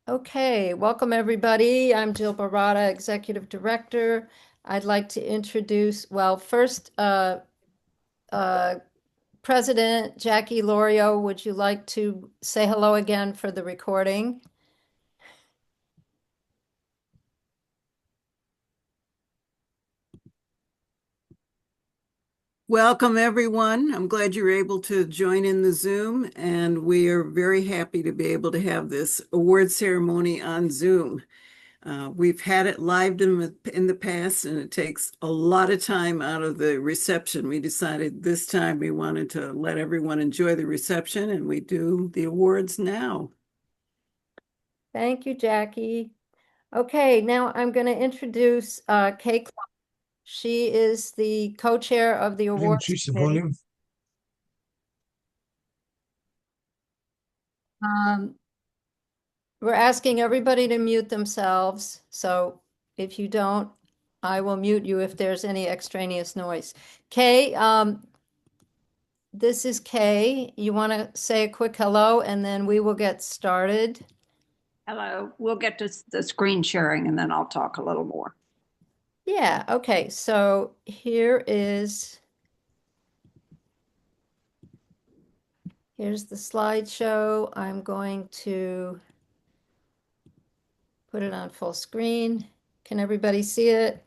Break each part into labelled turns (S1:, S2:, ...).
S1: Okay, welcome everybody. I'm Jill Barada, Executive Director. I'd like to introduce, well, first, uh, President Jackie Lorio, would you like to say hello again for the recording?
S2: Welcome, everyone. I'm glad you were able to join in the Zoom, and we are very happy to be able to have this award ceremony on Zoom. We've had it live in the past, and it takes a lot of time out of the reception. We decided this time we wanted to let everyone enjoy the reception, and we do the awards now.
S1: Thank you, Jackie. Okay, now I'm going to introduce Kay Clark. She is the co-chair of the
S3: You can
S1: awards
S3: increase the
S1: committee.
S3: volume.
S1: Um, We're asking everybody to mute themselves. So if you don't, I will mute you if there's any extraneous noise. Kay, this is Kay. You want to say a quick hello and then we will get started.
S4: Hello, we'll get to the screen sharing and then I'll talk a little more.
S1: Yeah, okay. So here's the slideshow. I'm going to put it on full screen. Can everybody see it?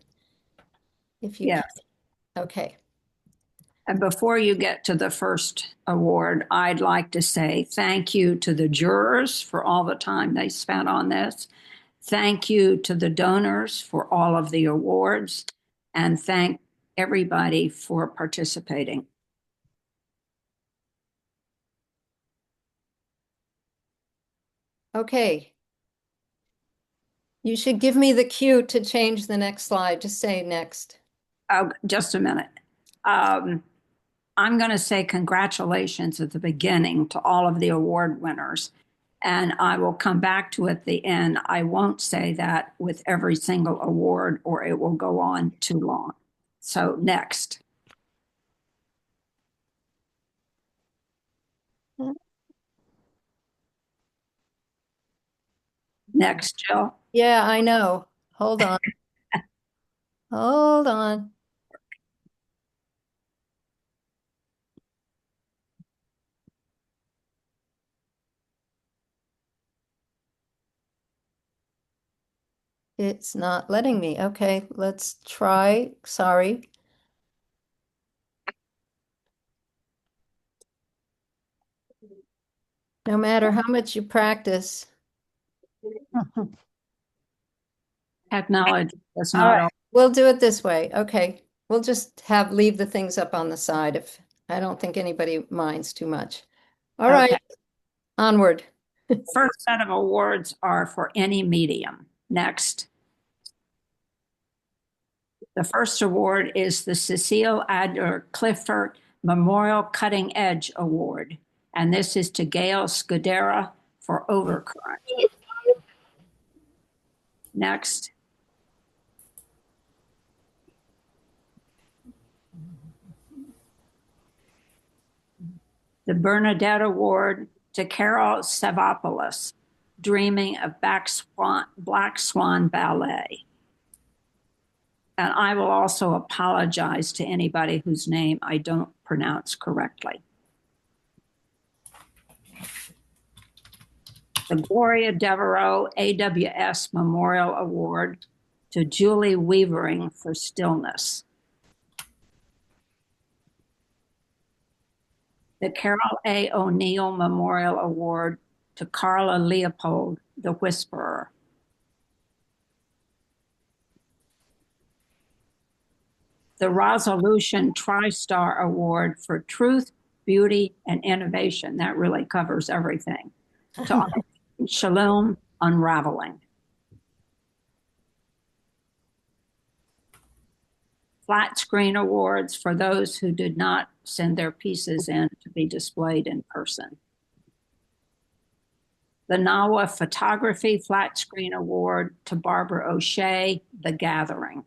S1: If you
S4: Yes.
S1: can. Okay.
S4: And before you get to the first award, I'd like to say thank you to the jurors for all the time they spent on this. Thank you to the donors for all of the awards, and thank everybody for participating.
S1: Okay. You should give me the cue to change the next slide. Just say next.
S4: Oh, just a minute. I'm going to say congratulations at the beginning to all of the award winners. And I will come back to at the end. I won't say that with every single award or it will go on too long. So next. Next, Jill.
S1: Yeah, I know. Hold on. Hold on. It's not letting me. Okay, let's try. Sorry. No matter how much you practice.
S4: Technology is
S1: All
S4: not
S1: right, we'll do it this way. Okay. We'll just leave the things up on the side if I don't think anybody minds too much. All right,
S4: okay.
S1: onward.
S4: First set of awards are for any medium. Next. The first award is the Cecile Adler Clifford Memorial Cutting Edge Award, and this is to Gail Scudera for Overcurrent. Next. The Bernadette Award to Carol Savopoulos, Dreaming of Black Swan Ballet. And I will also apologize to anybody whose name I don't pronounce correctly. The Gloria Devereaux AWS Memorial Award to Julie Weavering for Stillness. The Carol A. O'Neill Memorial Award to Carla Leopold, The Whisperer. The Resolution TriStar Award for Truth, Beauty, and Innovation. That really covers everything. To Shalom Unraveling. Flat Screen Awards for those who did not send their pieces in to be displayed in person. The NAWA Photography Flat Screen Award to Barbara O'Shea, The Gathering.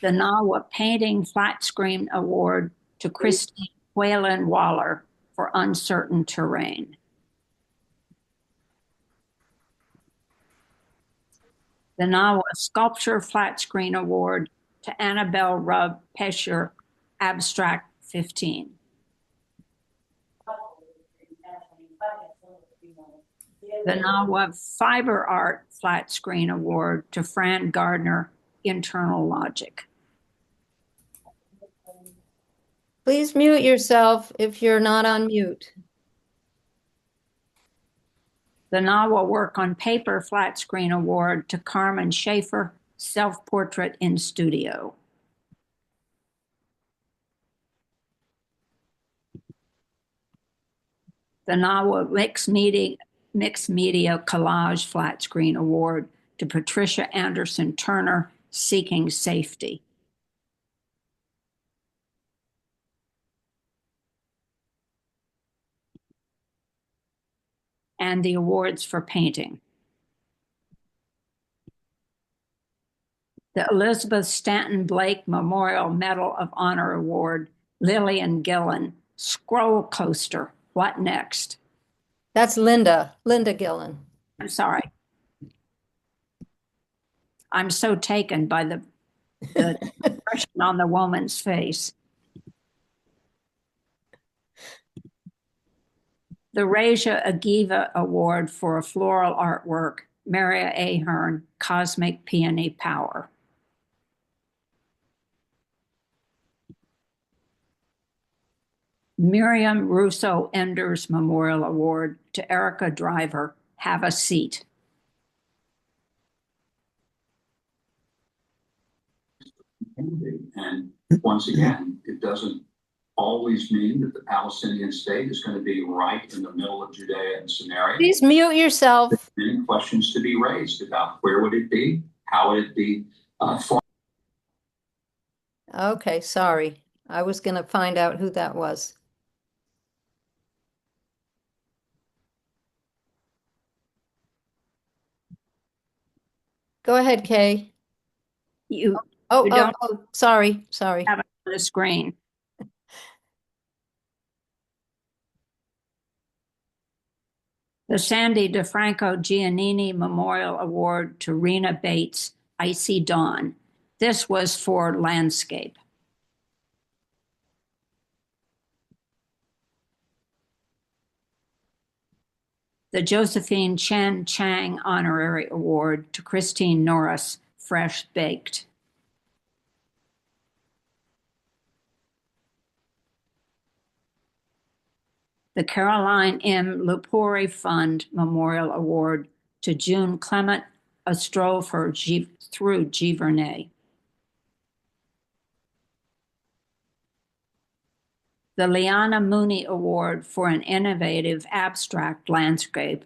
S4: The NAWA Painting Flat Screen Award to Christine Whalen Waller for uncertain terrain. The NAWA Sculpture Flat Screen Award to Annabelle Rubb Pesher, Abstract 15. The NAWA Fiber Art Flat Screen Award to Fran Gardner, Internal Logic.
S1: Please mute yourself if you're not on mute.
S4: The NAWA Work on Paper Flat Screen Award to Carmen Schaefer, Self-Portrait in Studio. The NAWA Mixed Media Collage Flat Screen Award to Patricia Anderson Turner, Seeking Safety. And the awards for painting. The Elizabeth Stanton Blake Memorial Medal of Honor Award, Lillian Gillen, Scroll Coaster, What Next?
S1: That's Linda Gillen.
S4: I'm sorry. I'm so taken by the expression on the woman's face. The Raja Agiva Award for a floral artwork, Maria Ahern, Cosmic Peony Power. Miriam Russo Enders Memorial Award to Erica Driver, Have a Seat.
S3: And once again, it doesn't always mean that the Palestinian state is going to be right in the middle of Judea and Samaria.
S1: Please mute yourself.
S3: There's many questions to be raised about where would it be, how would it be formed.
S1: Okay, sorry. I was going to find out who that was. Go ahead, Kay.
S4: You
S1: Oh,
S4: You
S1: oh,
S4: don't-
S1: oh, sorry.
S4: have it on the screen. The Sandy DeFranco Giannini Memorial Award to Rena Bates, Icy Dawn. This was for landscape. The Josephine Chen Chang Honorary Award to Christine Norris, Fresh Baked. The Caroline M. Lupori Fund Memorial Award to June Clement, A Stroll through Giverny. The Liana Mooney Award for an Innovative Abstract Landscape,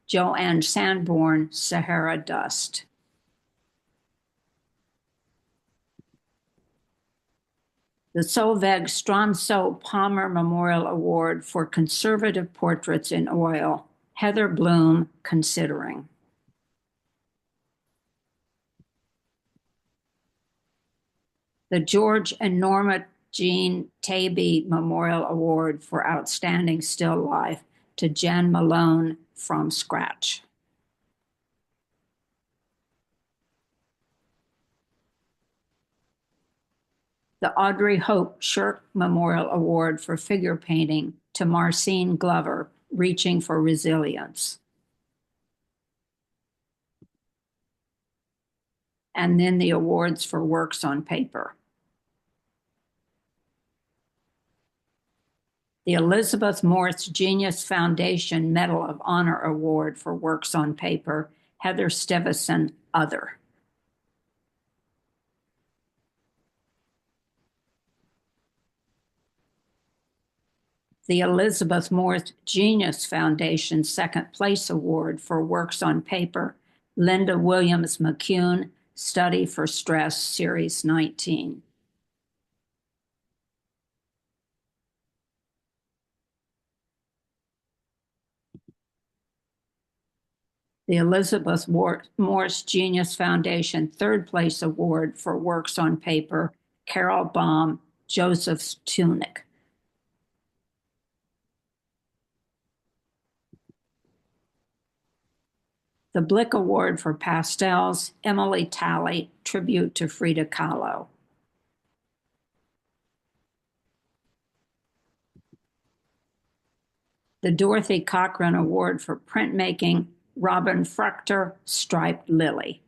S4: Joanne Sanborn, Sahara Dust. The Solveig Stromso Palmer Memorial Award for Conservative Portraits in Oil, Heather Bloom, Considering. The George and Norma Jean Taby Memorial Award for Outstanding Still Life to Jen Malone, From Scratch. The Audrey Hope Shirk Memorial Award for Figure Painting to Marcine Glover, Reaching for Resilience. And then the awards for works on paper. The Elizabeth Morse Genius Foundation Medal of Honor Award for works on paper, Heather Stevison, Other. The Elizabeth Morse Genius Foundation Second Place Award for works on paper, Linda Williams McCune, Study for Stress, Series 19. The Elizabeth Morse Genius Foundation Third Place Award for works on paper, Carol Baum, Joseph's Tunic. The Blick Award for Pastels, Emily Talley, tribute to Frida Kahlo. The Dorothy Cochran Award for Printmaking, Robin Fruchter, Striped Lily.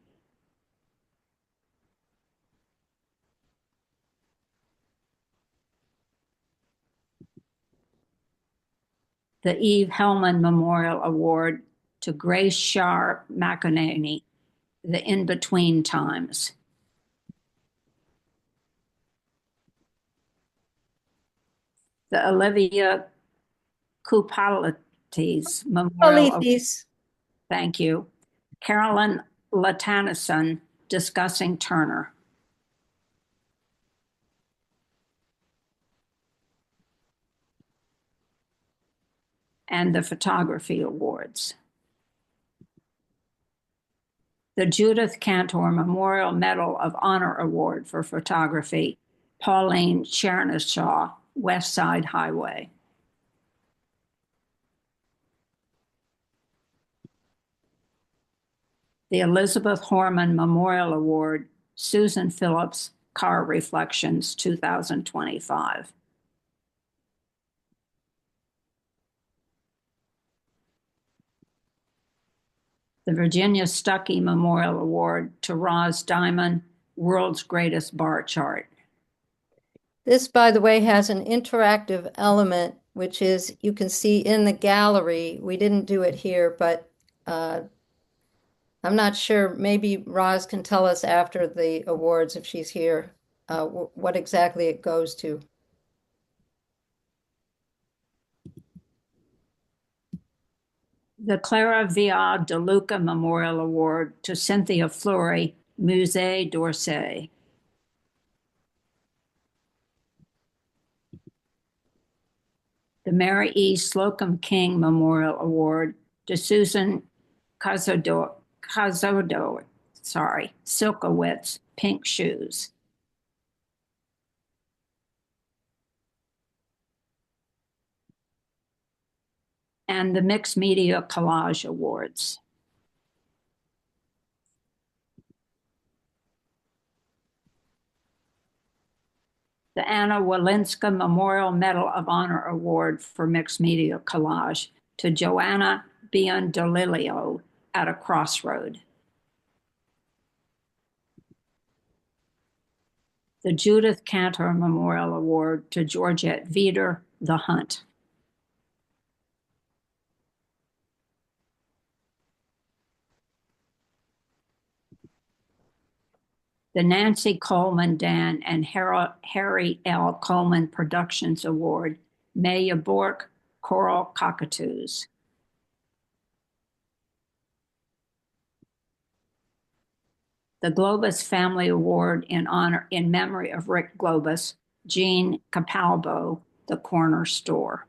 S4: The Eve Hellman Memorial Award to Grace Shar McEnany, The In-Between Times. The Olivia Koupalites Memorial Award.
S1: Alethis.
S4: Thank you. Carolyn Latanason, Discussing Turner. And the Photography Awards. The Judith Cantor Memorial Medal of Honor Award for Photography, Pauline Chernishaw, West Side Highway. The Elizabeth Horman Memorial Award, Susan Phillips, Car Reflections, 2025. The Virginia Stuckey Memorial Award to Roz Diamond, World's Greatest Bar Chart.
S1: This, by the way, has an interactive element, which is you can see in the gallery. We didn't do it here, but I'm not sure. Maybe Roz can tell us after the awards, if she's here, what exactly it goes to.
S4: The Clara Viard de Luca Memorial Award to Cynthia Fleury, Musée d'Orsay. The Mary E. Slocum King Memorial Award to Susan Silkowitz, Pink Shoes. And the Mixed Media Collage Awards. The Anna Walinska Memorial Medal of Honor Award for Mixed Media Collage to Joanna Biondolillo at a Crossroad. The Judith Cantor Memorial Award to Georgette Vieder, The Hunt. The Nancy Coleman Dan and Harry L. Coleman Productions Award, Maya Bork, Coral Cockatoos. The Globus Family Award in memory of Rick Globus, Jean Capalbo, The Corner Store.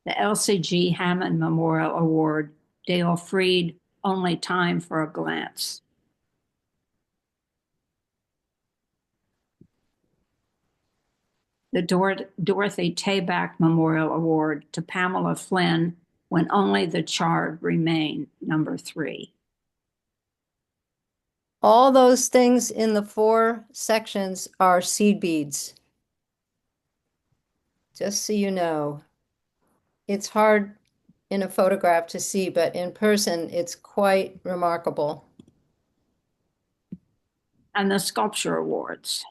S4: The Elsie G. Hammond Memorial Award, Dale Freed, Only Time for a Glance. The Dorothy Tabak Memorial Award to Pamela Flynn, When Only the Charred Remain, number 3.
S1: All those things in the 4 sections are seed beads. Just so you know. It's hard in a photograph to see, but in person, it's quite remarkable.
S4: And the Sculpture Awards.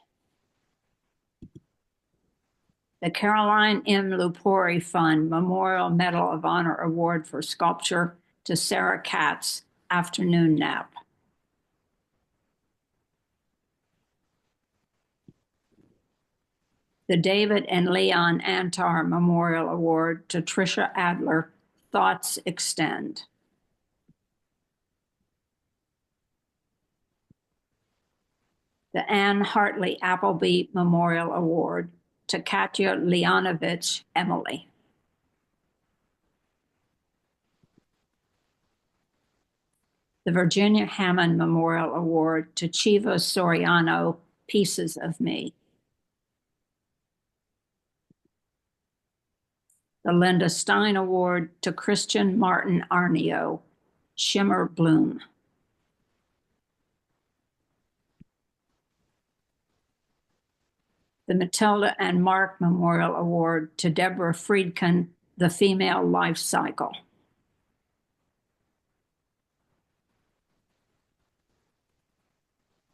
S4: The Caroline M. Lupori Fund Memorial Medal of Honor Award for Sculpture to Sarah Katz, Afternoon Nap. The David and Leon Antar Memorial Award to Tricia Adler, Thoughts Extend. The Anne Hartley Appleby Memorial Award to Katya Leonovich, Emily. The Virginia Hammond Memorial Award to Chiva Soriano, Pieces of Me. The Linda Stein Award to Christian Martin Arnio, Shimmer Bloom. The Matilda and Mark Memorial Award to Deborah Friedkin, The Female Life Cycle.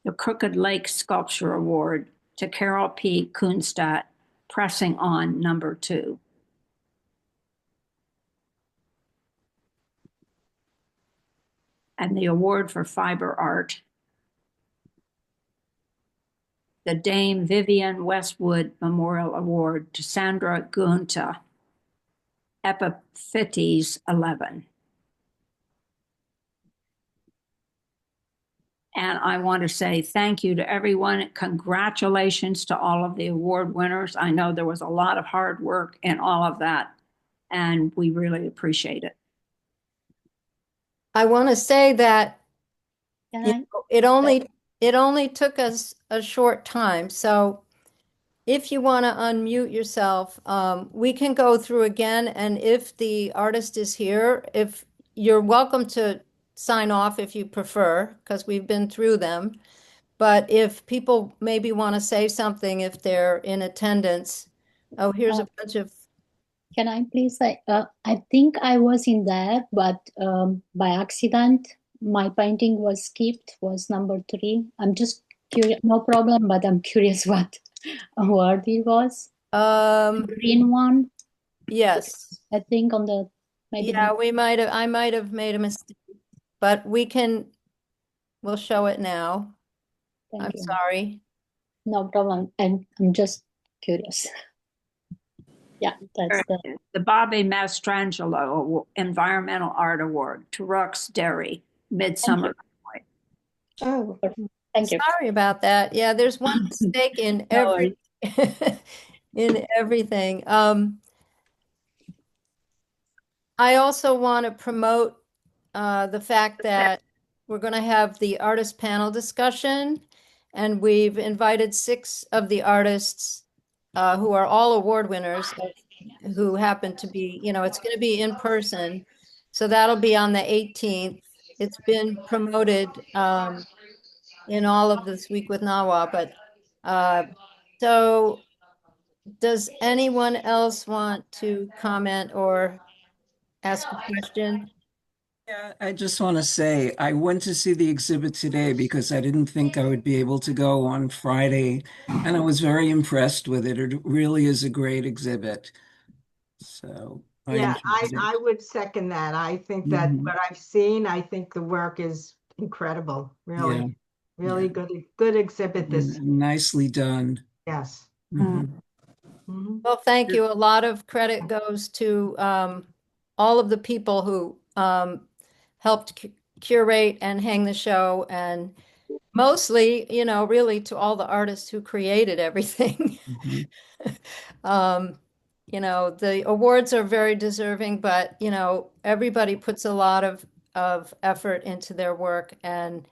S4: The Crooked Lake Sculpture Award to Carol P. Kunstadt, Pressing On Number 2. And the award for fiber art, the Dame Vivian Westwood Memorial Award to Sandra Gunta, Epiphytes 11. And I want to say thank you to everyone. Congratulations to all of the award winners. I know there was a lot of hard work in all of that, and we really appreciate it.
S1: I want to say that
S5: Can
S1: you
S5: I?
S1: know, it only took us a short time. So if you want to unmute yourself, we can go through again. And if the artist is here, if you're welcome to sign off if you prefer, because we've been through them. But if people maybe want to say something, if they're in attendance, oh, here's a bunch of,
S5: Can I please say, I think I was in there, but by accident, my painting was skipped, was number 3. I'm just curious, no problem, but I'm curious what award it was. Green one,
S1: yes.
S5: I think on the, maybe.
S1: Yeah, I might have made a mistake, but we'll show it now.
S5: Thank
S1: I'm
S5: you.
S1: sorry.
S5: No problem. I'm just curious. Yeah, that's
S4: The Bobby Mastrangelo Environmental Art Award to Rux Derry, Midsummer.
S5: Oh, thank you.
S1: Sorry about that. Yeah, there's one mistake in
S5: No
S1: every in everything. I also want to promote the fact that we're going to have the artist panel discussion, and we've invited 6 of the artists who are all award winners, who happen to be, it's going to be in person. So that'll be on the 18th. It's been promoted in all of This Week with NAWA, but so does anyone else want to comment or ask a question?
S2: Yeah, I just want to say I went to see the exhibit today because I didn't think I would be able to go on Friday, and I was very impressed with it. It really is a great exhibit. So
S6: Yeah,
S2: enjoyed it.
S6: I would second that. I think that
S2: Mhm.
S6: what I've seen, I think the work is incredible. Really, really
S2: yeah.
S6: good exhibit this.
S2: Nicely done.
S6: Yes.
S2: Mhm.
S6: Mhm.
S1: Well, thank you. A lot of credit goes to all of the people who helped curate and hang the show, and mostly, really to all the artists who created everything.
S2: Mhm.
S1: The awards are very deserving, but, everybody puts a lot of effort into their work, and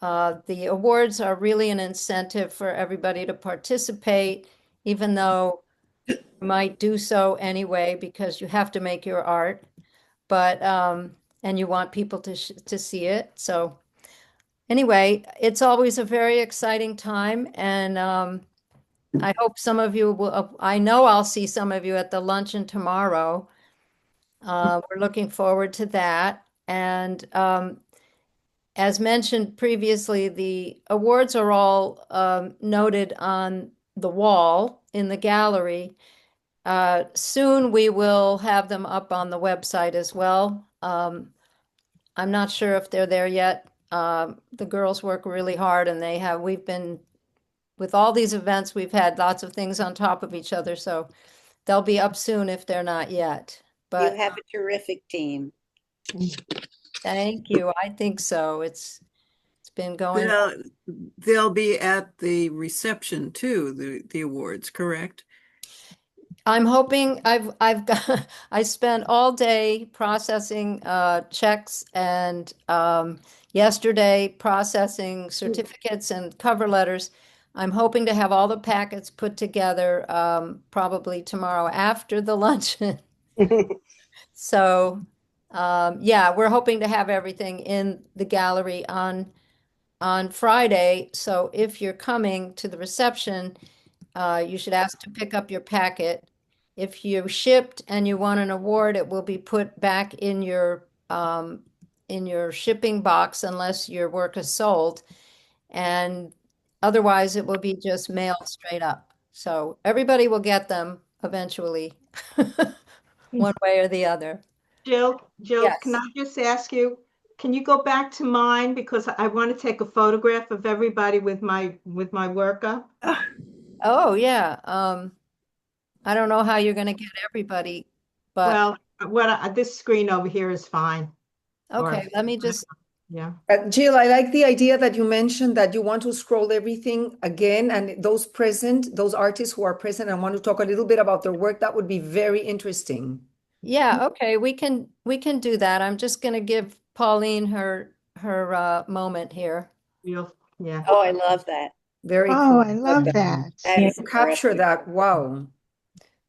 S1: the awards are really an incentive for everybody to participate, even though you might do so anyway because you have to make your art, but and you want people to see it. So anyway, it's always a very exciting time, and I hope some of you will. I know I'll see some of you at the luncheon tomorrow. We're looking forward to that, and as mentioned previously, the awards are all noted on the wall in the gallery. Soon we will have them up on the website as well. I'm not sure if they're there yet. The girls work really hard, and we've been, with all these events, we've had lots of things on top of each other, so they'll be up soon if they're not yet.
S7: You
S1: But
S7: have a terrific team.
S1: thank you. I think so. It's been going.
S2: They'll be at the reception too, the awards, correct?
S1: I'm hoping I've got I spent all day processing checks, and yesterday processing certificates and cover letters. I'm hoping to have all the packets put together probably tomorrow after the luncheon. So, yeah, we're hoping to have everything in the gallery on Friday. So if you're coming to the reception, you should ask to pick up your packet. If you shipped and you want an award, it will be put back in your shipping box unless your work is sold. And otherwise, it will be just mailed straight up. So everybody will get them eventually, one way or the other.
S6: Jill, can
S1: Yes.
S6: I just ask you, can you go back to mine because I want to take a photograph of everybody with my work up?
S1: Oh, yeah. I don't know how you're going to get everybody, but
S6: Well, this screen over here is fine.
S1: okay,
S6: Or-
S1: let me just,
S6: Yeah.
S7: Jill, I like the idea that you mentioned that you want to scroll everything again, and those present, those artists who are present and want to talk a little bit about their work, that would be very interesting.
S1: yeah, okay, we can do that. I'm just going to give Pauline her moment here.
S6: Yeah.
S8: Oh, I love that.
S7: Very
S9: Oh,
S7: cool.
S9: I love that.
S8: That is
S7: To capture
S8: incredible.
S7: that, wow.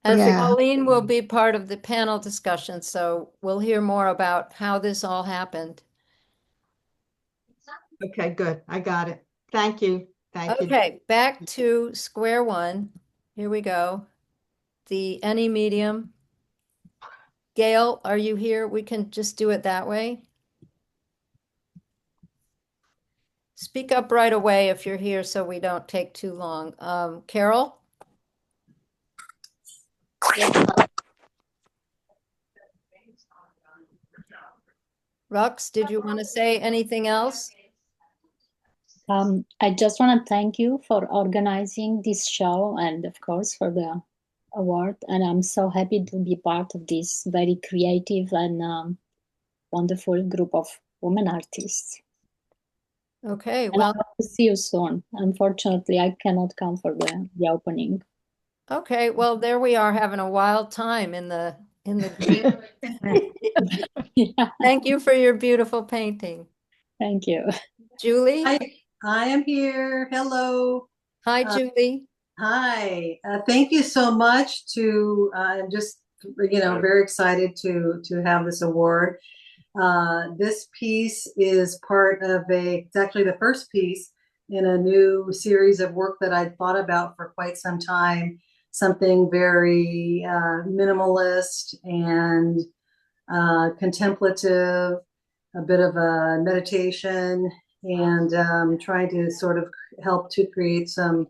S1: And
S9: Yeah.
S1: Pauline will be part of the panel discussion, so we'll hear more about how this all happened.
S6: Okay, good. I got it. Thank you. Thank you.
S1: Okay, back to square one. Here we go. The any medium. Gail, are you here? We can just do it that way. Speak up right away if you're here so we don't take too long. Carol? Rux, did you want to say anything else?
S5: I just want to thank you for organizing this show and, of course, for the award. And I'm so happy to be part of this very creative and wonderful group of women artists.
S1: Okay,
S5: And I
S1: well,
S5: hope to see you soon. Unfortunately, I cannot come for the opening.
S1: okay, well, there we are having a wild time in the
S5: Yeah,
S1: Thank you for your beautiful painting.
S5: thank you.
S1: Julie?
S10: I am here. Hello.
S1: Hi, Julie.
S10: Hi. Thank you so much I'm just, very excited to have this award. This piece is part of it's actually the first piece in a new series of work that I'd thought about for quite some time, something very minimalist and contemplative, a bit of a meditation, and trying to sort of help to create some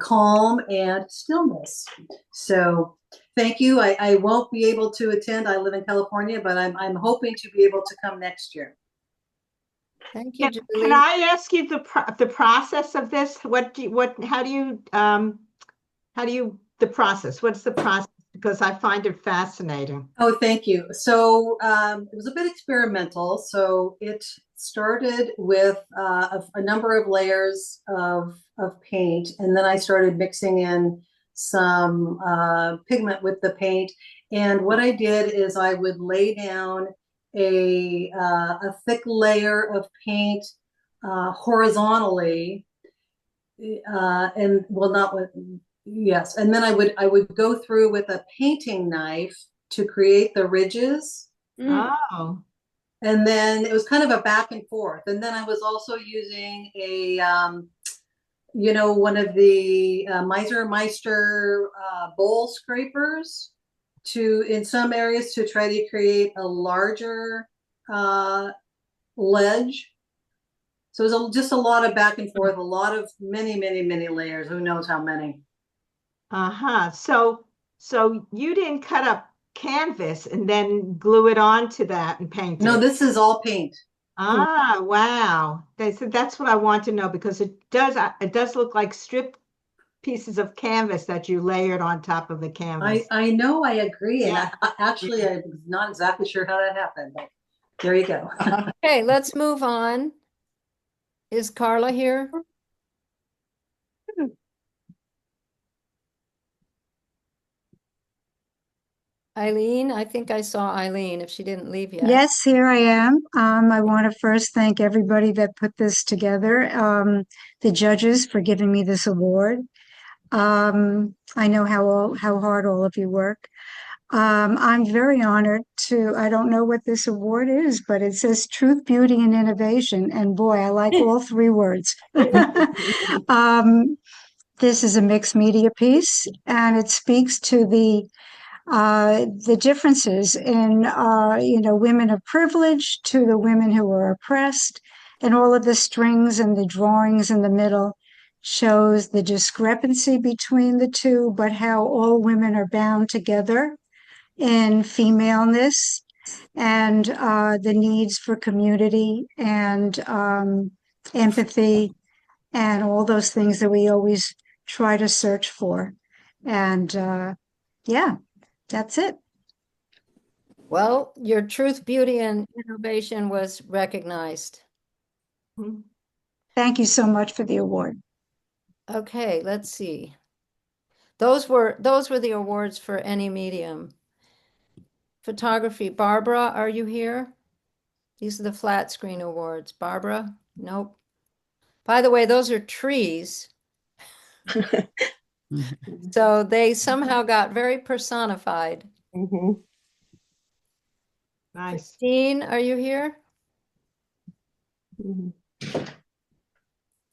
S10: calm and stillness. So thank you. I won't be able to attend. I live in California, but I'm hoping to be able to come next year.
S1: Thank you,
S6: Can
S1: Julie.
S6: I ask you the process of this? The process? What's the process? Because I find it fascinating.
S10: Oh, thank you. So it was a bit experimental. So it started with a number of layers of paint, and then I started mixing in some pigment with the paint. And what I did is I would lay down a thick layer of paint horizontally, and well, not with. Yes, and then I would go through with a painting knife to create the ridges.
S6: Oh.
S10: And then it was kind of a back and forth. And then I was also using a one of the Meister bowl scrapers in some areas to try to create a larger ledge. So it was just a lot of back and forth, a lot of many layers. Who knows how many?
S6: So you didn't cut up canvas and then glue it onto that and paint it?
S10: No, this is all paint.
S6: Wow. That's what I want to know, because it does look like stripped pieces of canvas that you layered on top of the canvas.
S10: I know, I agree.
S6: Yeah.
S10: And I'm not exactly sure how that happened, but there you go.
S1: Okay, let's move on. Is Carla here? Eileen, I think I saw Eileen if she didn't leave yet.
S9: Yes, here I am. I want to first thank everybody that put this together, the judges for giving me this award. I know how hard all of you work. I'm very honored to, I don't know what this award is, but it says Truth, Beauty, and Innovation. And boy, I like all three words. This is a mixed media piece, and it speaks to the differences in women of privilege to the women who are oppressed, and all of the strings and the drawings in the middle shows the discrepancy between the two, but how all women are bound together in femaleness and the needs for community and empathy and all those things that we always try to search for. And yeah, that's it.
S1: Well, your truth, beauty, and innovation was recognized.
S9: Thank you so much for the award.
S1: Okay, let's see. Those were the awards for any medium. Photography, Barbara, are you here? These are the flat screen awards. Barbara? Nope. By the way, those are trees. So they somehow got very personified.
S6: Nice.
S1: Christine, are you here?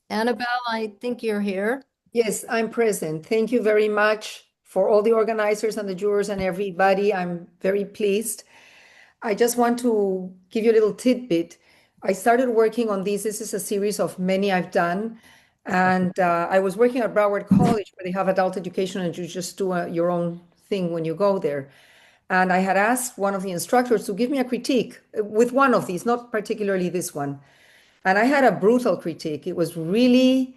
S1: Annabelle, I think you're here.
S7: Yes, I'm present. Thank you very much for all the organizers and the jurors and everybody. I'm very pleased. I just want to give you a little tidbit. I started working on these. This is a series of many I've done. And I was working at Broward College where they have adult education and you just do your own thing when you go there. And I had asked one of the instructors to give me a critique with one of these, not particularly this one. And I had a brutal critique. It was really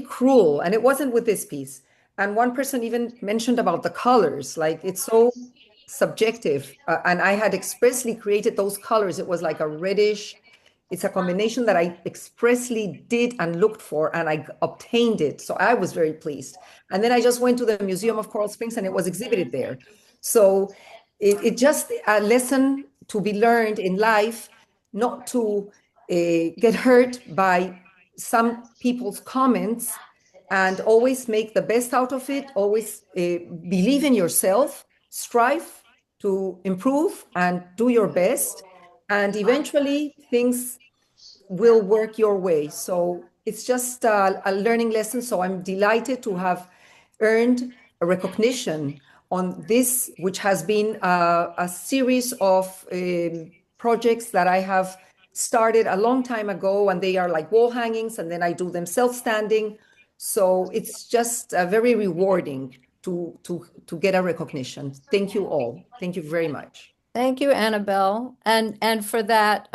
S7: cruel. And it wasn't with this piece. And one person even mentioned about the colors, like it's so subjective. And I had expressly created those colors. It was like a reddish. It's a combination that I expressly did and looked for, and I obtained it. So I was very pleased. And then I just went to the Museum of Coral Springs and it was exhibited there. So it just a lesson to be learned in life, not to get hurt by some people's comments and always make the best out of it. Always believe in yourself, strive to improve and do your best. And eventually things will work your way. So it's just a learning lesson. So I'm delighted to have earned a recognition on this, which has been a series of projects that I have started a long time ago, and they are like wall hangings, and then I do them self-standing. So it's just very rewarding to get a recognition. Thank you all. Thank you very much.
S1: Thank you, Annabelle. And for that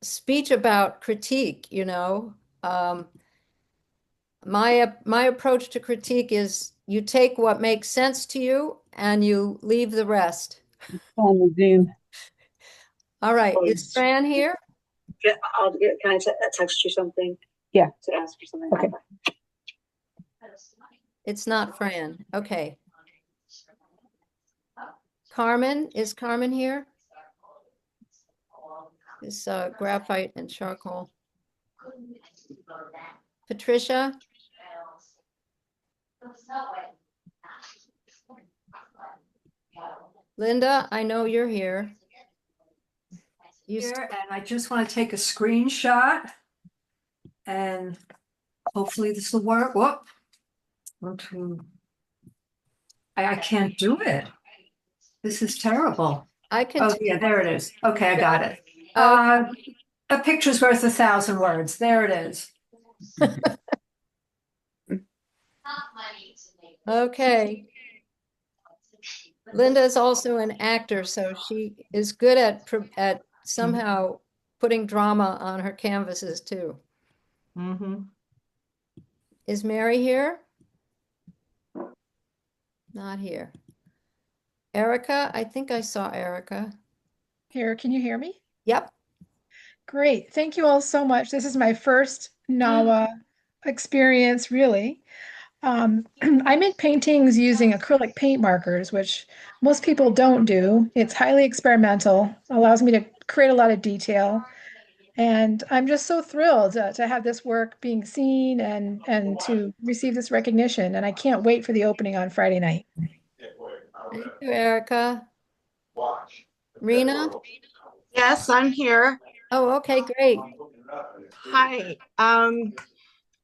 S1: speech about critique, my approach to critique is you take what makes sense to you and you leave the rest.
S8: On the Zoom.
S1: All right, is Fran here?
S8: Yeah, can I text you something? Yeah. To ask you something. Okay.
S1: It's not Fran. Okay. Carmen, is Carmen here? It's graphite and charcoal. Patricia? Linda, I know you're here.
S11: Here, and I just want to take a screenshot and hopefully this will work. Whoop. I can't do it. This is terrible.
S1: I can.
S11: Oh, yeah, there it is. Okay, I got it. A picture's worth 1,000 words. There it is.
S1: Okay. Linda is also an actor, so she is good at somehow putting drama on her canvases too. Is Mary here? Not here. Erica, I think I saw Erica.
S12: Here, can you hear me?
S1: Yep.
S12: Great. Thank you all so much. This is my first NAWA experience, really. I make paintings using acrylic paint markers, which most people don't do. It's highly experimental, allows me to create a lot of detail. And I'm just so thrilled to have this work being seen and to receive this recognition. And I can't wait for the opening on Friday night.
S1: Thank you, Erica. Rena?
S13: Yes, I'm here.
S1: Oh, okay, great.
S13: Hi. I'm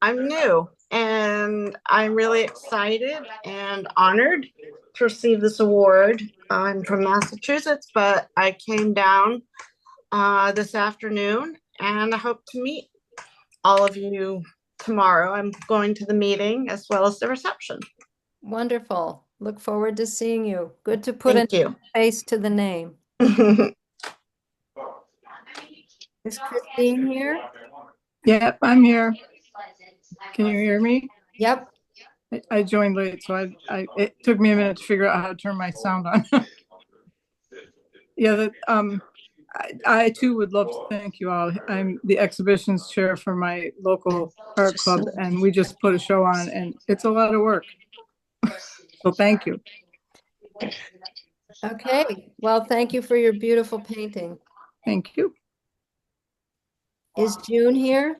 S13: new and I'm really excited and honored to receive this award. I'm from Massachusetts, but I came down this afternoon and I hope to meet all of you tomorrow. I'm going to the meeting as well as the reception.
S1: Wonderful. Look forward to seeing you. Good to put
S13: Thank
S1: a
S13: you.
S1: face to the name. Is Christine here?
S14: Yep, I'm here. Can you hear me?
S1: Yep.
S14: I joined late, so it took me a minute to figure out how to turn my sound on. Yeah, I too would love to thank you all. I'm the exhibitions chair for my local art club, and we just put a show on, and it's a lot of work. So thank you.
S1: Okay. Well, thank you for your beautiful painting.
S14: Thank you.
S1: Is June here?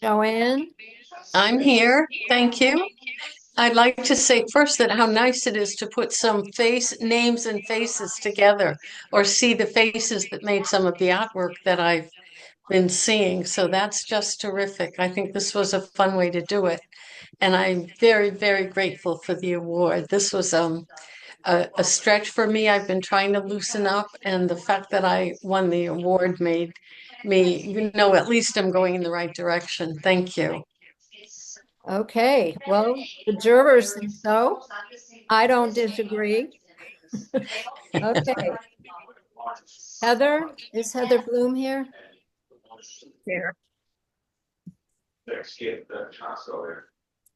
S1: Joanne?
S15: I'm here. Thank you. I'd like to say first that how nice it is to put some names and faces together, or see the faces that made some of the artwork that I've been seeing. So that's just terrific. I think this was a fun way to do it. And I'm very, very grateful for the award. This was a stretch for me. I've been trying to loosen up, and the fact that I won the award made me, at least I'm going in the right direction. Thank you.
S1: Okay. Well, the jurors think so. I don't disagree. Okay. Heather? Is Heather Bloom here?
S16: Here.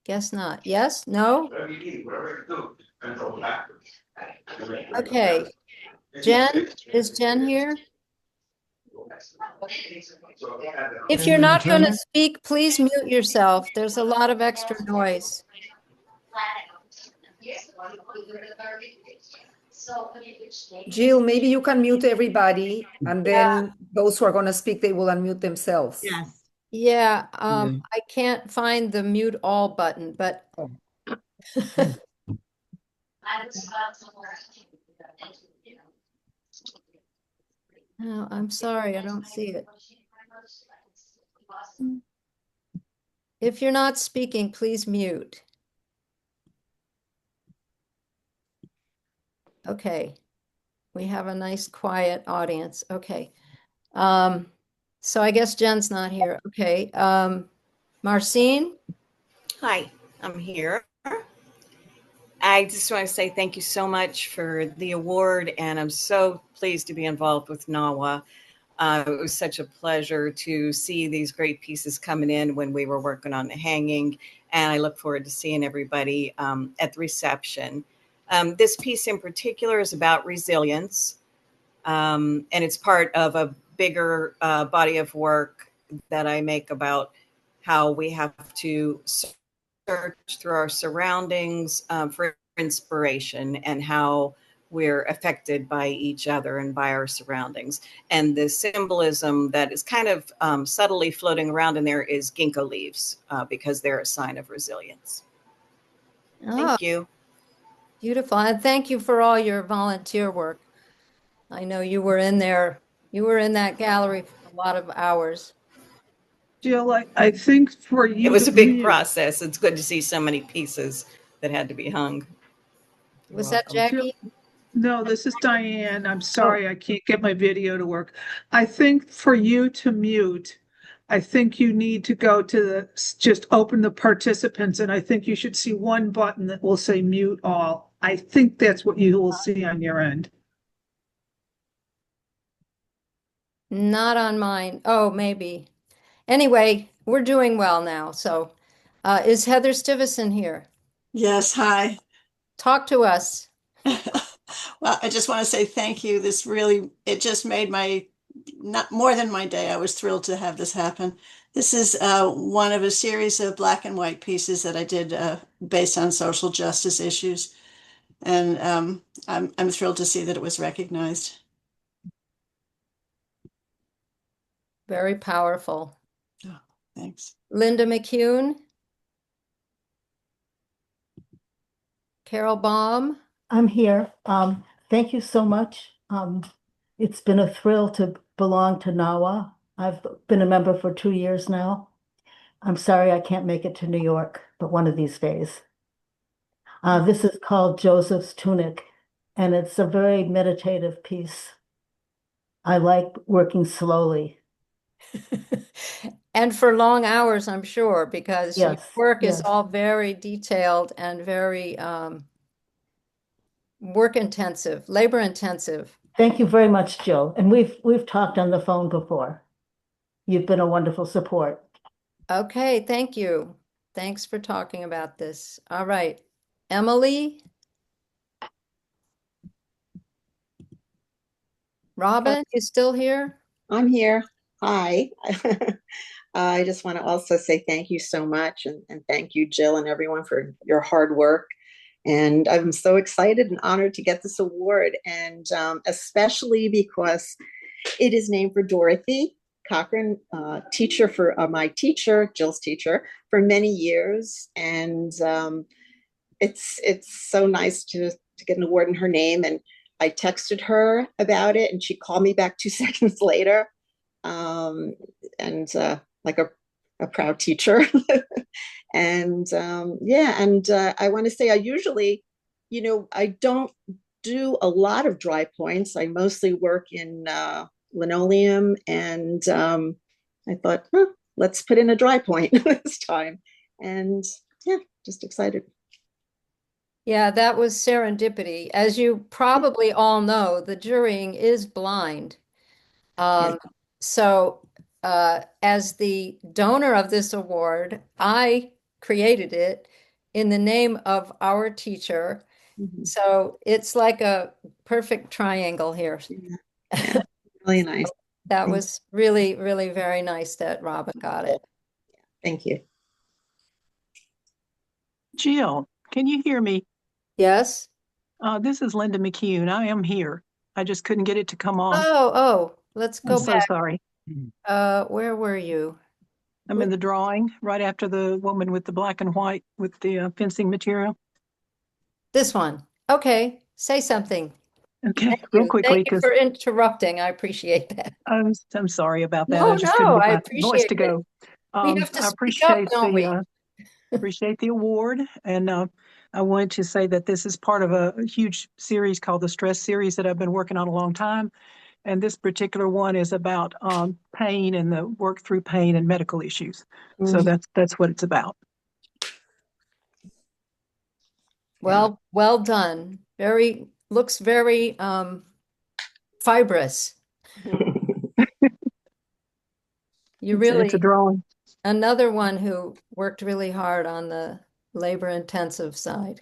S1: Guess not. Yes? No? Okay. Jen? Is Jen here? If you're not going to speak, please mute yourself. There's a lot of extra noise.
S7: Jill, maybe you can mute everybody, and then those who are going to speak, they will unmute themselves.
S6: Yes.
S1: Yeah, I can't find the mute all button, but no, I'm sorry, I don't see it. If you're not speaking, please mute. Okay, we have a nice quiet audience. Okay, so I guess Jen's not here. Okay, Marcine?
S17: Hi, I'm here. I just want to say thank you so much for the award, and I'm so pleased to be involved with NAWA. It was such a pleasure to see these great pieces coming in when we were working on the hanging, and I look forward to seeing everybody at the reception. This piece in particular is about resilience, and it's part of a bigger body of work that I make about how we have to search through our surroundings for inspiration, and how we're affected by each other and by our surroundings. And the symbolism that is kind of subtly floating around in there is ginkgo leaves, because they're a sign of resilience. Thank you.
S1: Beautiful. And thank you for all your volunteer work. I know you were in there, you were in that gallery for a lot of hours.
S14: Jill, I think for you,
S17: it was a big process. It's good to see so many pieces that had to be hung.
S1: Was that Jackie?
S14: No, this is Diane. I'm sorry, I can't get my video to work. I think for you to mute, I think you need to go to just open the participants, and I think you should see one button that will say mute all. I think that's what you will see on your end.
S1: Not on mine. Oh, maybe. Anyway, we're doing well now. So is Heather Stuyvesant here?
S18: Yes, hi.
S1: Talk to us.
S18: Well, I just want to say thank you. It just made not more than my day. I was thrilled to have this happen. This is one of a series of black and white pieces that I did based on social justice issues. And I'm thrilled to see that it was recognized.
S1: Very powerful.
S18: Oh, thanks.
S1: Linda McCune. Carol Baum.
S19: I'm here. Thank you so much. It's been a thrill to belong to NAWA. I've been a member for 2 years now. I'm sorry I can't make it to New York, but one of these days. This is called Joseph's Tunic, and it's a very meditative piece. I like working slowly.
S1: And for long hours, I'm sure, because your
S19: Yes,
S1: work is
S19: yes.
S1: all very detailed and very work intensive, labor intensive.
S19: Thank you very much, Jill. And we've talked on the phone before. You've been a wonderful support.
S1: Okay, thank you. Thanks for talking about this. All right. Emily? Robin, you still here?
S20: I'm here. Hi. I just want to also say thank you so much, and thank you, Jill, and everyone for your hard work. And I'm so excited and honored to get this award, and especially because it is named for Dorothy Cochran, teacher for my teacher, Jill's teacher, for many years. And it's so nice to get an award in her name. And I texted her about it, and she called me back 2 seconds later, and like a proud teacher. And yeah, and I want to say I usually, I don't do a lot of dry points. I mostly work in linoleum, and I thought, let's put in a dry point this time. And yeah, just excited.
S1: Yeah, that was serendipity. As you probably all know, the jurying is blind. So as the donor of this award, I created it in the name of our teacher.
S20: Mm-hmm.
S1: So it's like a perfect triangle here.
S20: Yeah, really nice.
S1: That was really, really very nice that Robin got it.
S20: Thank you.
S21: Jill, can you hear me?
S1: Yes.
S21: This is Linda McCune. I am here. I just couldn't get it to come on.
S1: Oh, let's go
S21: I'm so
S1: back.
S21: sorry.
S1: Where were you?
S21: I'm in the drawing right after the woman with the black and white with the fencing material.
S1: This one. Okay, say something.
S21: Okay, real quickly.
S1: Thank you for interrupting. I appreciate that.
S21: I'm sorry about that.
S1: No,
S21: I just couldn't
S1: no,
S21: get
S1: I
S21: my voice
S1: appreciate
S21: to go.
S1: We have to
S21: I
S1: speak up, don't we?
S21: appreciate the award, and I wanted to say that this is part of a huge series called the Stress Series that I've been working on a long time. And this particular one is about pain and the work through pain and medical issues. So that's what it's about.
S1: Well done. Looks very fibrous. You really,
S21: it's a drawing.
S1: Another one who worked really hard on the labor intensive side.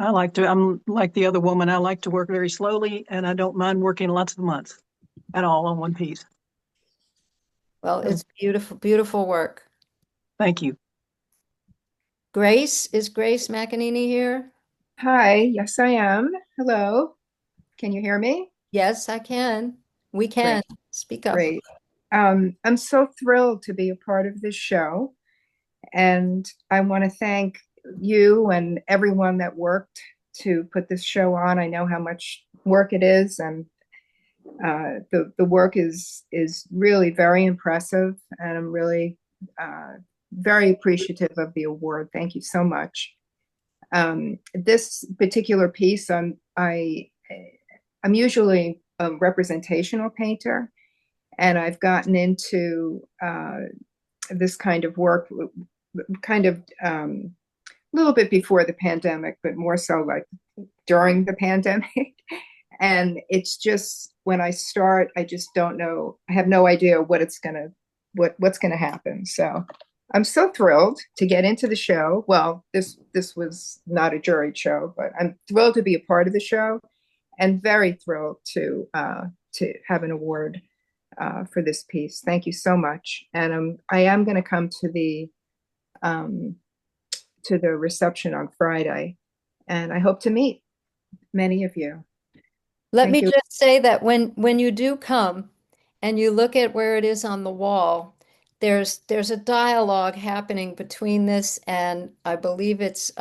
S21: I'm like the other woman. I like to work very slowly, and I don't mind working lots of months at all on one piece.
S1: Well, it's beautiful, beautiful work.
S21: Thank you.
S1: Grace, is Grace McEnany here?
S22: Hi, yes, I am. Hello. Can you hear me?
S1: Yes, I can. We can.
S22: Great.
S1: Speak up.
S22: Great. I'm so thrilled to be a part of this show. And I want to thank you and everyone that worked to put this show on. I know how much work it is, and the work is really very impressive, and I'm really very appreciative of the award. Thank you so much. This particular piece, I'm usually a representational painter, and I've gotten into this kind of work a little bit before the pandemic, but more so like during the pandemic. And it's just, when I start, I just don't know. I have no idea what's gonna happen. So I'm so thrilled to get into the show. Well, this was not a juried show, but I'm thrilled to be a part of the show, and very thrilled to have an award for this piece. Thank you so much. And I am going to come to the reception on Friday, and I hope to meet many of you.
S1: Let
S22: Thank
S1: me
S22: you.
S1: just say that when you do come and you look at where it is on the wall, there's a dialogue happening between this and I believe it's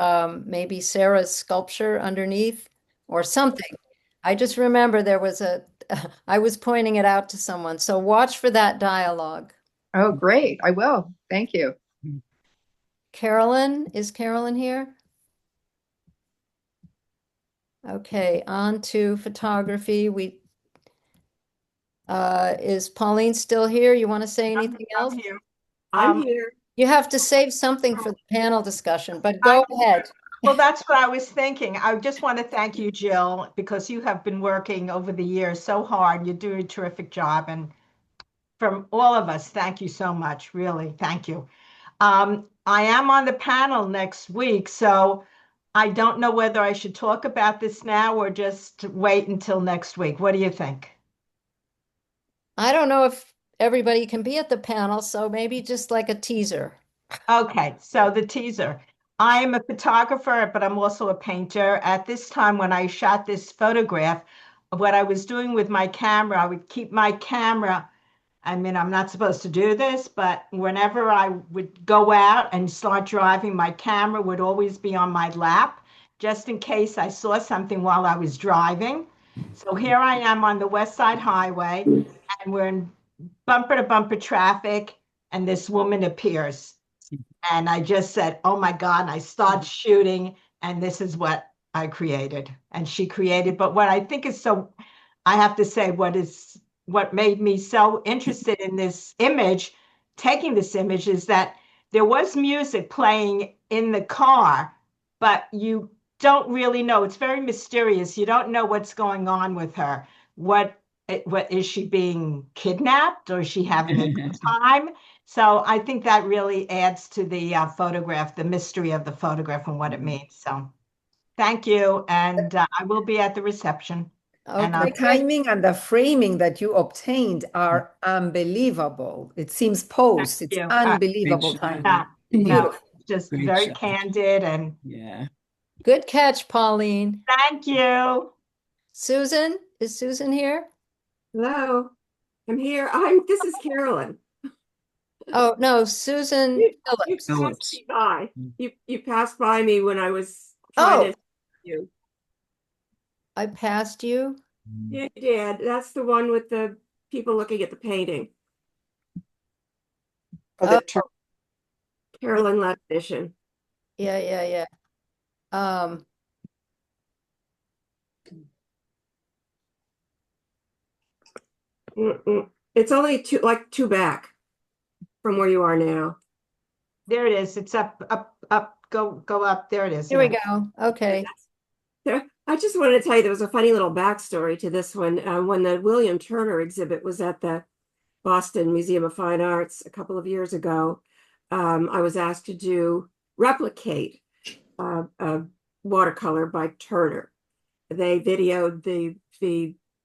S1: maybe Sarah's sculpture underneath or something. I just remember there was I was pointing it out to someone. So watch for that dialogue.
S22: Oh, great. I will. Thank you.
S1: Carolyn, is Carolyn here? Okay, on to photography. Is Pauline still here? You want to say anything else?
S6: I'm here.
S20: I'm here.
S1: You have to save something for the panel discussion, but go ahead.
S6: Well, that's what I was thinking. I just want to thank you, Jill, because you have been working over the years so hard. You're doing a terrific job. And from all of us, thank you so much. Really, thank you. I am on the panel next week, so I don't know whether I should talk about this now or just wait until next week. What do you think?
S1: I don't know if everybody can be at the panel, so maybe just like a teaser.
S6: Okay, so the teaser. I am a photographer, but I'm also a painter. At this time, when I shot this photograph, what I was doing with my camera, I would keep my camera. I mean, I'm not supposed to do this, but whenever I would go out and start driving, my camera would always be on my lap, just in case I saw something while I was driving. So here I am on the West Side Highway, and we're in bumper to bumper traffic, and this woman appears. And I just said, oh my God, and I started shooting, and this is what I created. And she created, but what I think is so, I have to say, what made me so interested in this image, taking this image, is that there was music playing in the car, but you don't really know. It's very mysterious. You don't know what's going on with her. What is she being kidnapped, or is she having a good time? So I think that really adds to the photograph, the mystery of the photograph and what it means. So thank you. And I will be at the reception. And
S7: The timing and the framing that you obtained are unbelievable. It seems posed. It's unbelievable timing.
S6: No, just very candid and
S1: Good catch, Pauline.
S6: Thank you.
S1: Susan, is Susan here?
S3: Hello, I'm here. This is Carolyn.
S1: Oh no, Susan Phillips.
S3: You passed me by. You passed by me when I was trying to you.
S1: I passed you?
S3: Yeah, you did. That's the one with the people looking at the painting. Carolyn Ladishin.
S1: Yeah.
S3: It's only two back from where you are now.
S6: There it is. It's up, go up. There it is.
S1: Here we go. Okay.
S3: I just wanted to tell you there was a funny little backstory to this one. When the William Turner exhibit was at the Boston Museum of Fine Arts a couple of years ago, I was asked to replicate a watercolor by Turner. They videoed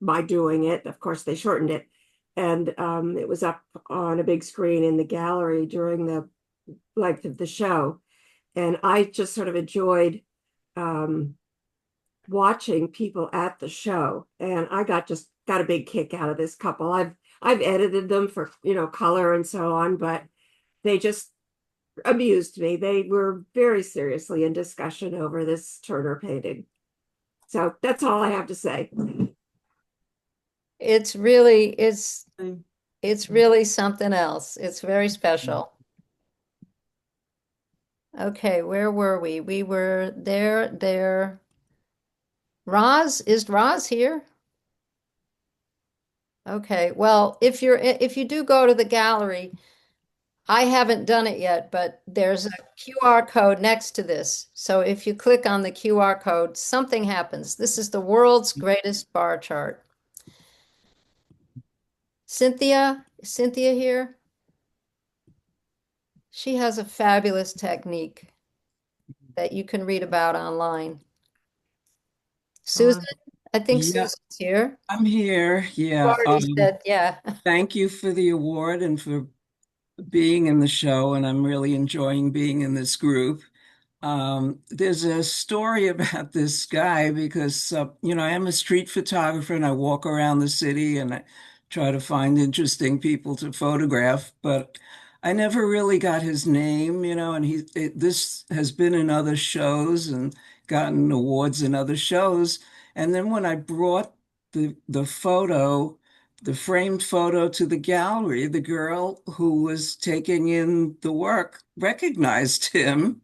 S3: my doing it. Of course, they shortened it, and it was up on a big screen in the gallery during the length of the show. And I just sort of enjoyed watching people at the show, and I got a big kick out of this couple. I've edited them for color and so on, but they just amused me. They were very seriously in discussion over this Turner painting. So that's all I have to say.
S1: It's really something else. It's very special. Okay, where were we? We were there. Is Roz here? Okay, well, if you do go to the gallery, I haven't done it yet, but there's a QR code next to this. So if you click on the QR code, something happens. This is the world's greatest bar chart. Cynthia? Is Cynthia here? She has a fabulous technique that you can read about online. Susan, I think Susan's here.
S2: I'm here. Yeah.
S1: You already said, yeah.
S2: Thank you for the award and for being in the show, and I'm really enjoying being in this group. There's a story about this guy because, I am a street photographer and I walk around the city and I try to find interesting people to photograph, but I never really got his name, and this has been in other shows and gotten awards in other shows. And then when I brought the photo, the framed photo to the gallery, the girl who was taking in the work recognized him.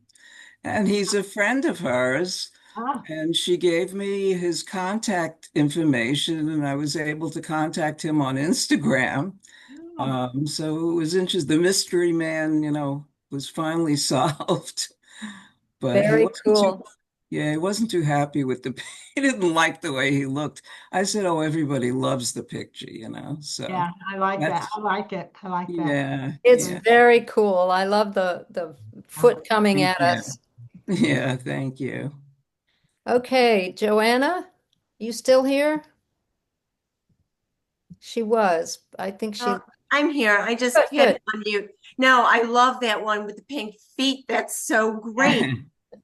S2: And he's a friend of hers. And she gave me his contact information, and I was able to contact him on Instagram. So it was interesting. The mystery man, was finally solved. But he
S1: Very
S2: wasn't
S1: cool.
S2: he wasn't too happy with he didn't like the way he looked. I said, oh, everybody loves the picture, So
S6: Yeah, I like that.
S2: that's-
S6: I like it. I like that.
S2: yeah,
S1: It's
S2: yeah.
S1: very cool. I love the foot coming at
S2: Yeah.
S1: us.
S2: Yeah, thank you.
S1: Okay, Joanna, you still here? She was. I think she.
S4: I'm here. I just
S1: Good,
S4: hit unmute. No, I love that one with the pink feet. That's so great.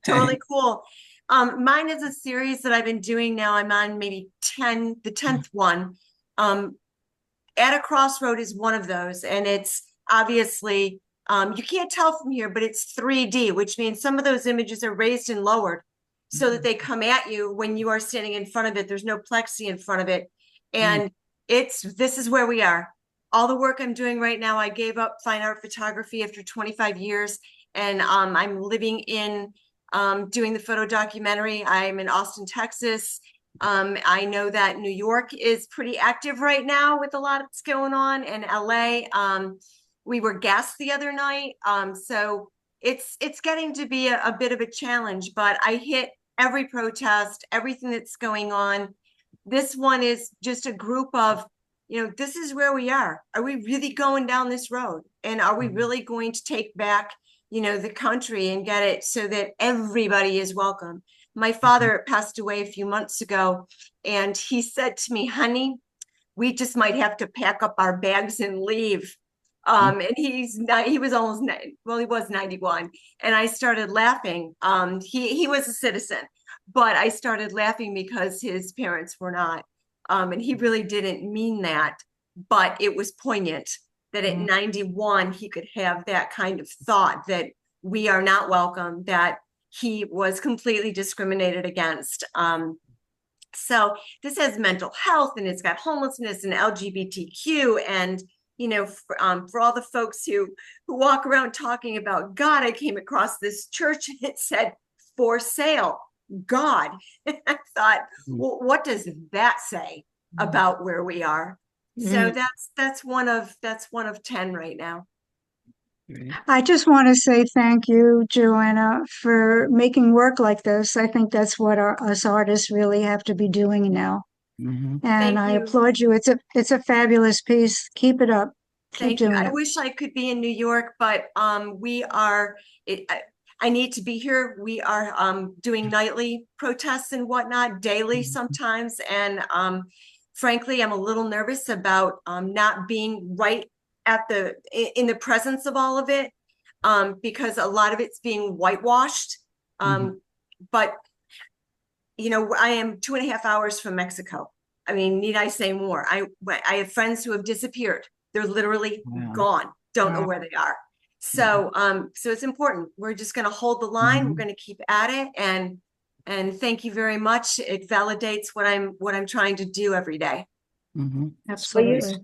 S4: Totally cool. Mine is a series that I've been doing now. I'm on maybe the 10th one. At a Crossroad is one of those, and it's obviously you can't tell from here, but it's 3D, which means some of those images are raised and lowered so that they come at you when you are standing in front of it. There's no plexi in front of it. And this is where we are. All the work I'm doing right now, I gave up fine art photography after 25 years, and I'm living in doing the photo documentary. I'm in Austin, Texas. I know that New York is pretty active right now with a lot that's going on, and LA. We were guests the other night. So it's getting to be a bit of a challenge, but I hit every protest, everything that's going on. This one is just a group of, this is where we are. Are we really going down this road? And are we really going to take back, the country and get it so that everybody is welcome? My father passed away a few months ago, and he said to me, honey, we just might have to pack up our bags and leave. And he was he was 91. And I started laughing. He was a citizen, but I started laughing because his parents were not. And he really didn't mean that, but it was poignant that at 91, he could have that kind of thought that we are not welcome, that he was completely discriminated against. So this has mental health, and it's got homelessness and LGBTQ, and for all the folks who walk around talking about God, I came across this church and it said for sale, God. I thought, well, what does that say about where we are? So that's one of 10 right now.
S9: I just want to say thank you, Joanna, for making work like this. I think that's what us artists really have to be doing now. And I applaud you. It's a fabulous piece. Keep it up.
S4: Thank you.
S9: Keep doing
S4: I
S9: it.
S4: wish I could be in New York, but we are. I need to be here. We are doing nightly protests and whatnot, daily sometimes, and frankly, I'm a little nervous about not being right in the presence of all of it, because a lot of it's being whitewashed. But I am 2.5 hours from Mexico. I mean, need I say more? I have friends who have disappeared. They're literally gone. Don't know where they are. So so it's important. We're just going to hold the line. We're going to keep at it, and thank you very much. It validates what I'm trying to do every day.
S9: Absolutely.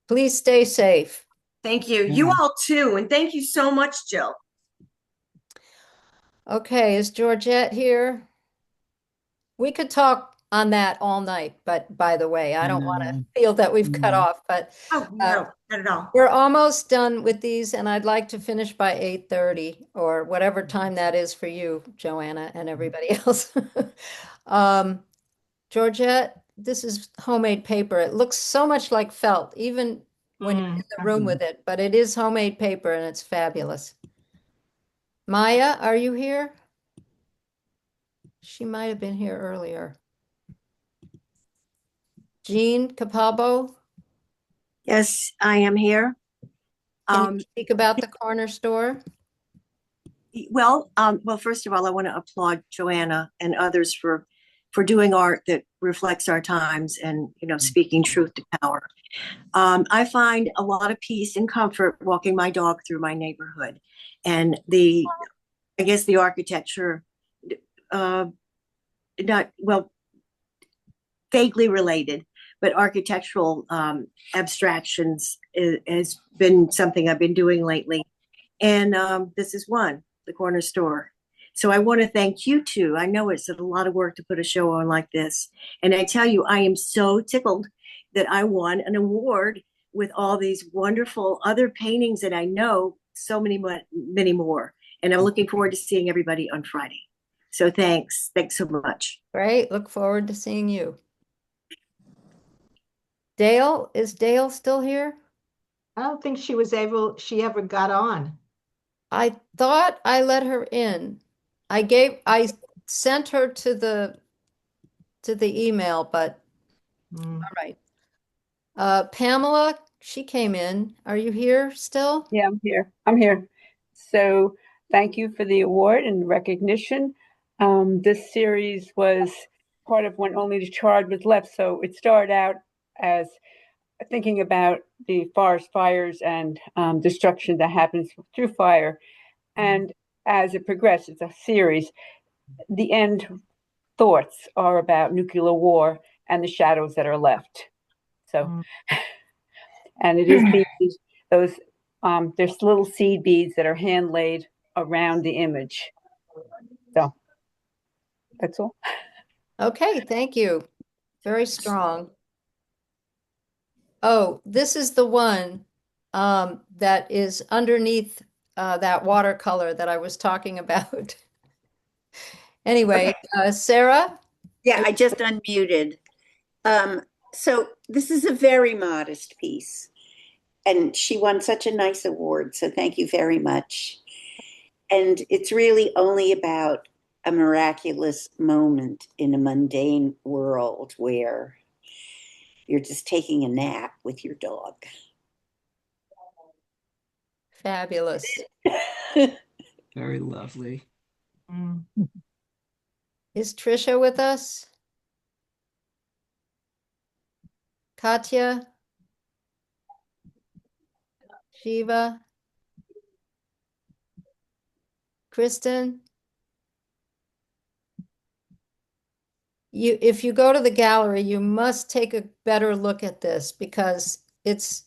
S1: Please stay safe.
S4: Thank you. You all too, and thank you so much, Jill.
S1: Okay, is Georgette here? We could talk on that all night, but by the way, I don't want to feel that we've cut off, but
S4: no, not at all.
S1: We're almost done with these, and I'd like to finish by 8:30 or whatever time that is for you, Joanna, and everybody else. Georgette, this is homemade paper. It looks so much like felt, even when you're in the room with it, but it is homemade paper and it's fabulous. Maya, are you here? She might have been here earlier. Jean Capalbo?
S5: Yes, I am here.
S1: Can you speak about the corner store?
S5: Well, first of all, I want to applaud Joanna and others for doing art that reflects our times and, speaking truth to power. I find a lot of peace and comfort walking my dog through my neighborhood, and I guess the architecture, not well, vaguely related, but architectural abstractions has been something I've been doing lately. And this is one, the corner store. So I want to thank you too. I know it's a lot of work to put a show on like this. And I tell you, I am so tickled that I won an award with all these wonderful other paintings that I know so many more. And I'm looking forward to seeing everybody on Friday. So thanks. Thanks so much.
S1: Great. Look forward to seeing you. Dale, is Dale still here?
S6: I don't think she ever got on.
S1: I thought I let her in. I sent her to the email, but all right. Pamela, she came in. Are you here still?
S10: Yeah, I'm here. I'm here. So thank you for the award and recognition. This series was part of When Only the Charred Was Left. So it started out as thinking about the forest fires and destruction that happens through fire. And as it progresses, it's a series. The end thoughts are about nuclear war and the shadows that are left. So, and it is beads, those, there's little seed beads that are hand laid around the image. So that's all.
S1: Okay, thank you. Very strong. Oh, this is the one that is underneath that watercolor that I was talking about. Anyway, Sarah?
S23: Yeah, I just unmuted. So this is a very modest piece, and she won such a nice award, so thank you very much. And it's really only about a miraculous moment in a mundane world where you're just taking a nap with your dog.
S1: Fabulous.
S24: Very lovely.
S1: Is Trisha with us? Katya? Shiva? Kristen? If you go to the gallery, you must take a better look at this because it's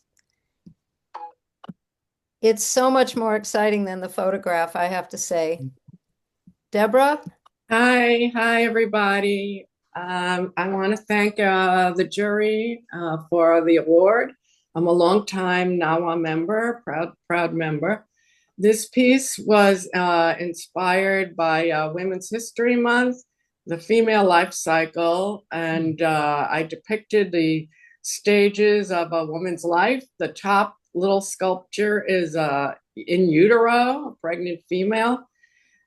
S1: so much more exciting than the photograph, I have to say. Deborah?
S25: Hi, everybody. I want to thank the jury for the award. I'm a longtime NAWA member, proud member. This piece was inspired by Women's History Month, the female life cycle, and I depicted the stages of a woman's life. The top little sculpture is in utero, a pregnant female.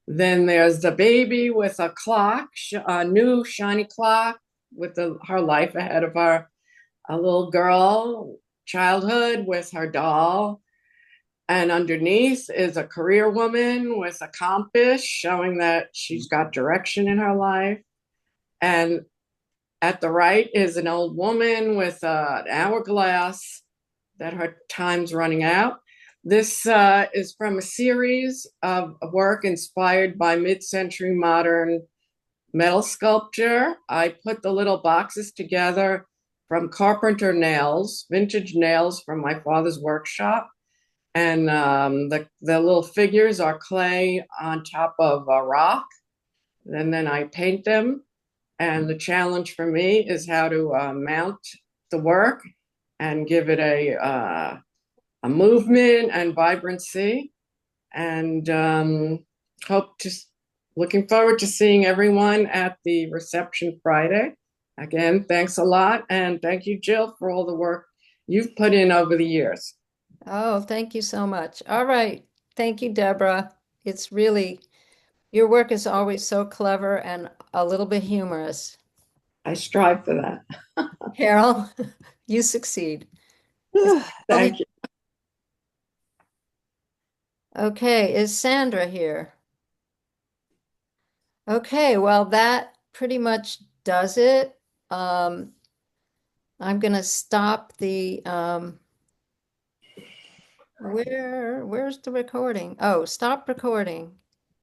S25: Then there's the baby with a clock, a new shiny clock with her life ahead of her, a little girl, childhood with her doll. And underneath is a career woman with a compass showing that she's got direction in her life. And at the right is an old woman with an hourglass that her time's running out. This is from a series of work inspired by mid-century modern metal sculpture. I put the little boxes together from carpenter nails, vintage nails from my father's workshop. And the little figures are clay on top of a rock. And then I paint them. And the challenge for me is how to mount the work and give it a movement and vibrancy, and looking forward to seeing everyone at the reception Friday. Again, thanks a lot, and thank you, Jill, for all the work you've put in over the years.
S1: Oh, thank you so much. All right. Thank you, Deborah. It's really, your work is always so clever and a little bit humorous.
S25: I strive for that.
S1: Carol, you succeed.
S25: Thank you.
S1: Okay, is Sandra here? Okay, well, that pretty much does it. I'm gonna stop the where's the recording? Oh, stop recording.